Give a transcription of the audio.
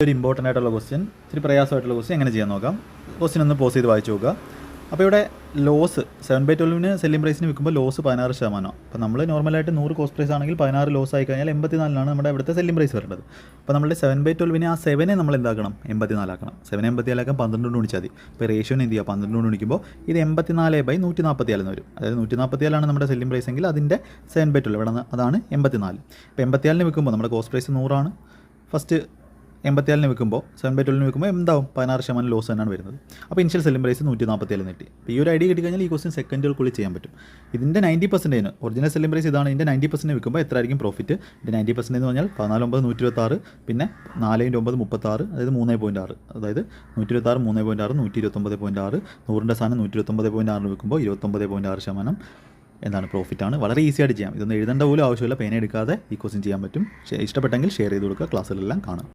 ഒരു ഇമ്പോർട്ടൻ്റ് ആയിട്ടുള്ള ക്വസ്റ്റ്യൻ, ഇത്തിരി പ്രയാസമായിട്ടുള്ള ക്വസ്റ്റ്യൻ എങ്ങനെ ചെയ്യാൻ നോക്കാം. ക്വസ്റ്റ്യൻ ഒന്ന് പോസ് ചെയ്ത് വായിച്ചു നോക്കുക. അപ്പോൾ ഇവിടെ ലോസ് 7/12 സെല്ലിംഗ് പ്രൈസിന് വിൽക്കുമ്പോൾ ലോസ് 16%. അപ്പോൾ നമ്മൾ നോർമലായിട്ട് 100 കോസ്റ്റ് പ്രൈസ് ആണെങ്കിൽ 16 ലോസ് ആയി കഴിഞ്ഞാൽ 84 നമ്മുടെ ഇവിടുത്തെ സെല്ലിംഗ് പ്രൈസ് വരേണ്ടത്. അപ്പോൾ നമ്മൾ 7/12 ആ 7 നമ്മൾ എന്താക്കണം, 84 ആക്കണം. 7 84 ആക്കാൻ 12 കൊണ്ട് ഗുണിച്ചാൽ മതി. ഇപ്പോൾ റേഷ്യോന് എന്ത് ചെയ്യുക, 12 കൊണ്ട് ഗുണിക്കുമ്പോൾ ഇത് 84/144 എന്ന് വരും. അതായത് 144 നമ്മുടെ സെല്ലിംഗ് പ്രൈസ് എങ്കിൽ അതിൻ്റെ 7/12 ഇവിടെ അതാണ് 84. ഇപ്പോൾ 84 വിൽക്കുമ്പോൾ നമ്മുടെ കോസ്റ്റ് പ്രൈസ് 100 ഫസ്റ്റ് 84 വിൽക്കുമ്പോൾ 7/12 വിൽക്കുമ്പോൾ എന്താവും, 16% ലോസ് തന്നെയാണ് വരുന്നത്. അപ്പോൾ ഇനിഷ്യൽ സെല്ലിംഗ് പ്രൈസ് 147 കിട്ടി. അപ്പോൾ ഈ ഒരു ഐഡിയ കിട്ടിക്കഴിഞ്ഞാൽ ഈ ക്വസ്റ്റ്യൻ സെക്കൻഡുകൾക്കുള്ളിൽ ചെയ്യാൻ പറ്റും. ഇതിൻ്റെ 90% ഒറിജിനൽ സെല്ലിംഗ് പ്രൈസ് ഇതാണ്. ഇതിൻ്റെ 90% വിൽക്കുമ്പോൾ എത്ര ആയിരിക്കും പ്രോഫിറ്റ്? ഇതിൻ്റെ 90% എന്ന് പറഞ്ഞാൽ 14/9 126, പിന്നെ 4/9 36, അതായത് 3.6. അതായത് 126 3.6 129.6, 100ൻ്റെ സാധനം 129.6 വിൽക്കുമ്പോൾ 29.6% എന്താണ് പ്രോഫിറ്റാണ്. വളരെ ഈസി ആയിട്ട് ചെയ്യാം. ഇതൊന്നും എഴുതേണ്ട പോലും ആവശ്യമില്ല. പേന എടുക്കാതെ ഈ ക്വസ്റ്റ്യൻ ചെയ്യാൻ പറ്റും. ഇഷ്ടപ്പെട്ടെങ്കിൽ ഷെയർ ചെയ്ത് കൊടുക്കുക. ക്ലാസ്സിലെല്ലാം കാണാം.